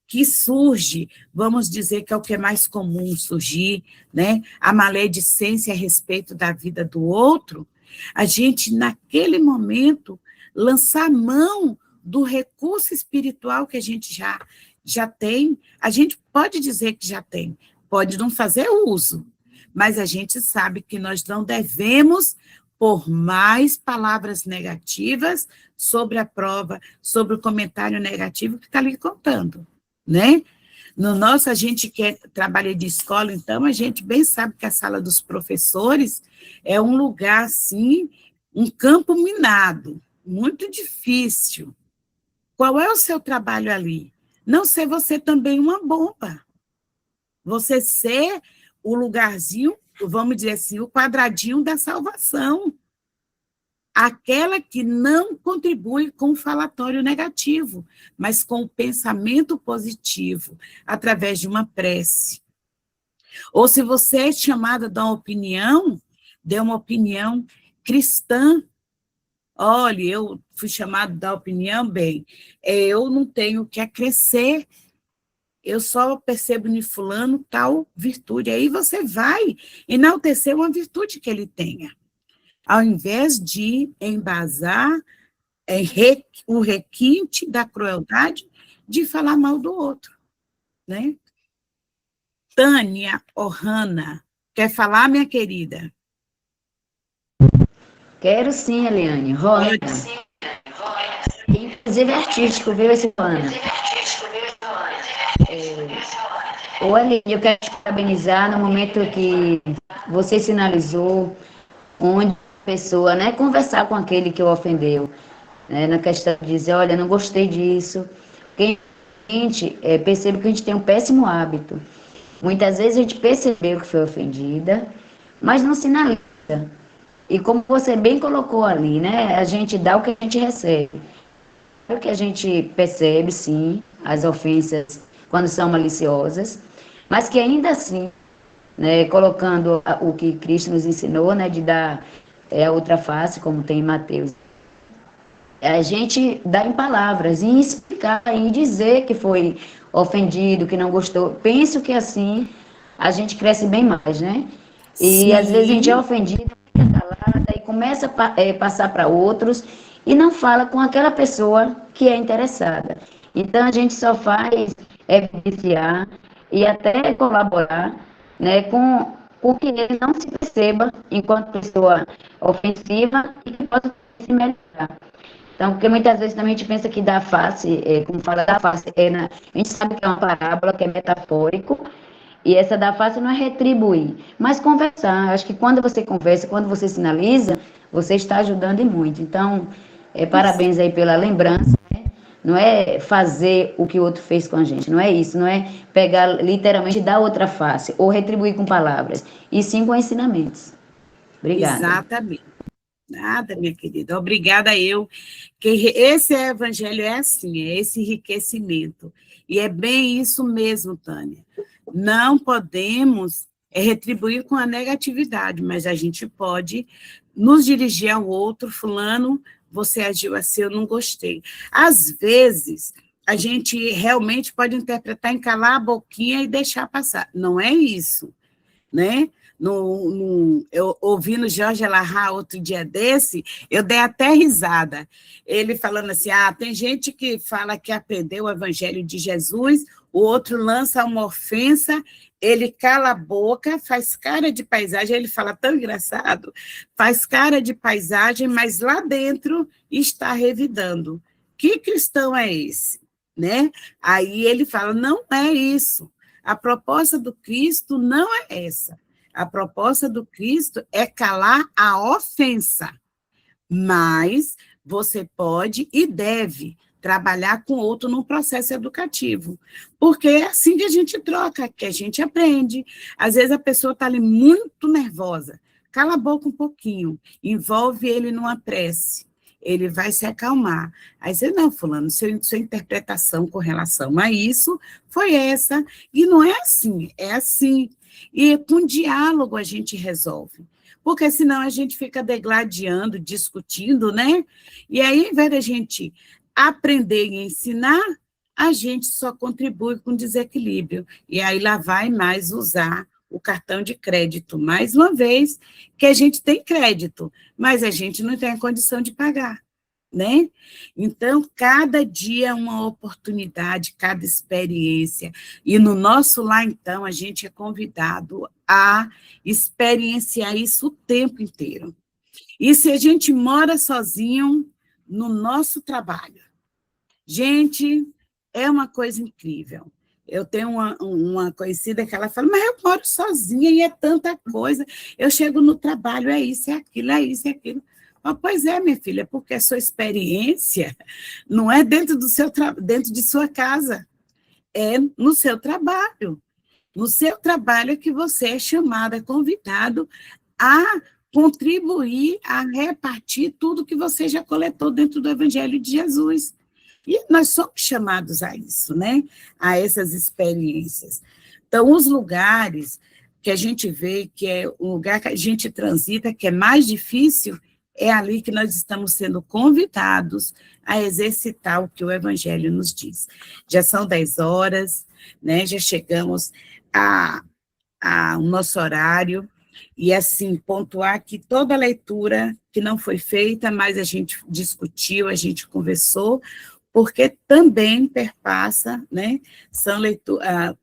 que surge, vamos dizer que é o que é mais comum surgir, né? A maledicência a respeito da vida do outro, a gente, naquele momento, lançar mão do recurso espiritual que a gente já tem, a gente pode dizer que já tem, pode não fazer uso, mas a gente sabe que nós não devemos por mais palavras negativas sobre a prova, sobre o comentário negativo que está ali contando, né? No nosso, a gente que trabalha de escola, então, a gente bem sabe que a sala dos professores é um lugar, assim, um campo minado, muito difícil. Qual é o seu trabalho ali? Não ser você também uma bomba. Você ser o lugarzinho, vamos dizer assim, o quadradinho da salvação. Aquela que não contribui com o falatório negativo, mas com o pensamento positivo, através de uma prece. Ou se você é chamada a dar uma opinião, dê uma opinião cristã. Olha, eu fui chamada a dar opinião, bem, eu não tenho o que acrescer, eu só percebo em fulano tal virtude. Aí você vai enaltecer uma virtude que ele tenha, ao invés de embasar o requinte da crueldade de falar mal do outro, né? Tânia Ohana, quer falar, minha querida? Quero sim, Eliane. Rola. Inclusive artístico, viu, esse ano? Ô, Eliane, eu quero te parabenizar no momento que você sinalizou onde a pessoa, né, conversar com aquele que o ofendeu, né, na questão de dizer, olha, não gostei disso. Porque a gente percebe que a gente tem um péssimo hábito. Muitas vezes a gente percebeu que foi ofendida, mas não sinaliza. E como você bem colocou ali, né? A gente dá o que a gente recebe. O que a gente percebe, sim, as ofensas quando são maliciosas, mas que ainda assim, né, colocando o que Cristo nos ensinou, né, de dar a outra face, como tem em Mateus, a gente dá em palavras, em explicar, em dizer que foi ofendido, que não gostou. Penso que assim a gente cresce bem mais, né? E às vezes a gente é Sim. ofendido, fica calada e começa a passar para outros e não fala com aquela pessoa que é interessada. Então a gente só faz evidenciar e até colaborar, né, com que ele não se perceba enquanto pessoa ofensiva e que possa se melhorar. Então, porque muitas vezes também a gente pensa que dar face, como fala da face, a gente sabe que é uma parábola, que é metafórico, e essa da face não é retribuir, mas conversar. Acho que quando você conversa, quando você sinaliza, você está ajudando e muito. Então, parabéns aí pela lembrança, né? Não é fazer o que o outro fez com a gente, não é isso, não é pegar literalmente e dar outra face, ou retribuir com palavras, e sim com ensinamentos. Obrigada. Exatamente. Nada, minha querida. Obrigada eu. Que esse evangelho é assim, é esse enriquecimento. E é bem isso mesmo, Tânia. Não podemos retribuir com a negatividade, mas a gente pode nos dirigir ao outro, fulano, você agiu assim, eu não gostei. Às vezes, a gente realmente pode interpretar em calar a boquinha e deixar passar. Não é isso, né? Eu ouvi no Jorge Larra outro dia desse, eu dei até risada. Ele falando assim, tem gente que fala que aprendeu o evangelho de Jesus, o outro lança uma ofensa, ele cala a boca, faz cara de paisagem, ele fala tão engraçado, faz cara de paisagem, mas lá dentro está revidando. Que cristão é esse? Né? Aí ele fala, não é isso. A proposta do Cristo não é essa. A proposta do Cristo é calar a ofensa, mas você pode e deve trabalhar com o outro num processo educativo, porque é assim que a gente troca, que a gente aprende. Às vezes a pessoa está ali muito nervosa, cala a boca um pouquinho, envolve ele numa prece, ele vai se acalmar. Aí você, não, fulano, sua interpretação com relação a isso foi essa, e não é assim, é assim. E com diálogo a gente resolve, porque senão a gente fica degladiando, discutindo, né? E aí, ao invés da gente aprender e ensinar, a gente só contribui com desequilíbrio. E aí lá vai mais usar o cartão de crédito, mais uma vez, que a gente tem crédito, mas a gente não tem a condição de pagar, né? Então, cada dia é uma oportunidade, cada experiência. E no nosso lar, então, a gente é convidado a experienciar isso o tempo inteiro. E se a gente mora sozinho, no nosso trabalho, gente, é uma coisa incrível. Eu tenho uma conhecida que ela fala, mas eu moro sozinha e é tanta coisa. Eu chego no trabalho, é isso, é aquilo, é isso, é aquilo. Oh, pois é, minha filha, porque a sua experiência não é dentro dentro de sua casa, é no seu trabalho. No seu trabalho é que você é chamado, é convidado a contribuir, a repartir tudo que você já coletou dentro do Evangelho de Jesus. E nós somos chamados a isso, né? A essas experiências. Então, os lugares que a gente vê, que é o lugar que a gente transita, que é mais difícil, é ali que nós estamos sendo convidados a exercitar o que o Evangelho nos diz. Já são 10 horas, né? Já chegamos ao nosso horário, e assim, pontuar que toda leitura que não foi feita, mas a gente discutiu, a gente conversou, porque também perpassa, né,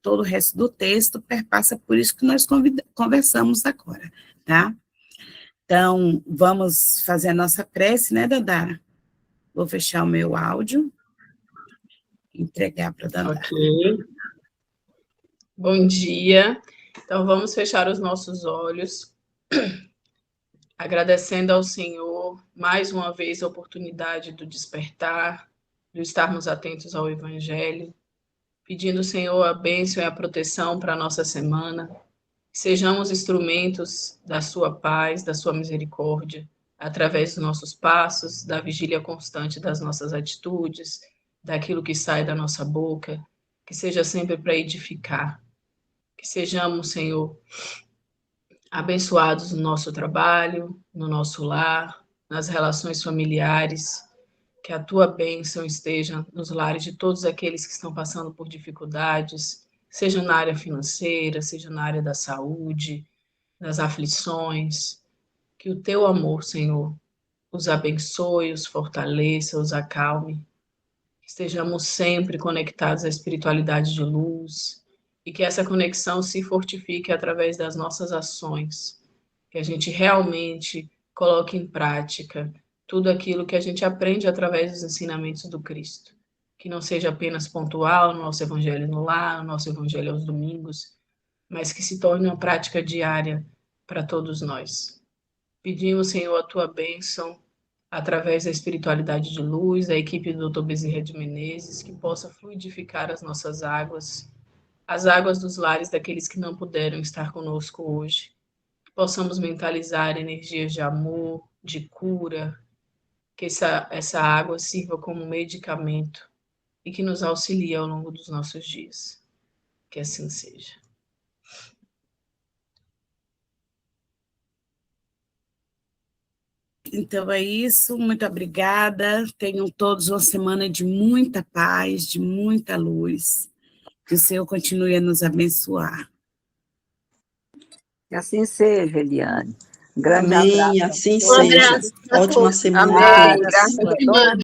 todo o resto do texto perpassa por isso que nós conversamos agora, tá? Então, vamos fazer a nossa prece, né, Dandara? Vou fechar o meu áudio, entregar para a Dandara. Ok. Bom dia. Então, vamos fechar os nossos olhos, agradecendo ao Senhor, mais uma vez, a oportunidade do despertar, de estarmos atentos ao Evangelho, pedindo, Senhor, a bênção e a proteção para a nossa semana, que sejamos instrumentos da sua paz, da sua misericórdia, através dos nossos passos, da vigília constante das nossas atitudes, daquilo que sai da nossa boca, que seja sempre para edificar, que sejamos, Senhor, abençoados no nosso trabalho, no nosso lar, nas relações familiares, que a tua bênção esteja nos lares de todos aqueles que estão passando por dificuldades, seja na área financeira, seja na área da saúde, das aflições, que o teu amor, Senhor, os abençoe, os fortaleça, os acalme, que estejamos sempre conectados à espiritualidade de luz e que essa conexão se fortifique através das nossas ações, que a gente realmente coloque em prática tudo aquilo que a gente aprende através dos ensinamentos do Cristo. Que não seja apenas pontual no nosso evangelho no lar, no nosso evangelho aos domingos, mas que se torne uma prática diária para todos nós. Pedimos, Senhor, a tua bênção através da espiritualidade de luz, da equipe do Dr. Bezerra de Menezes, que possa fluidificar as nossas águas, as águas dos lares daqueles que não puderam estar conosco hoje. Que possamos mentalizar energias de amor, de cura, que essa água sirva como medicamento e que nos auxilie ao longo dos nossos dias. Que assim seja. Então é isso, muito obrigada. Tenham todos uma semana de muita paz, de muita luz. Que o Senhor continue a nos abençoar. Que assim seja, Eliane. Um grande Amém, abraço. assim a todos. seja. Ótima semana Amém. a todos. Graças a todos.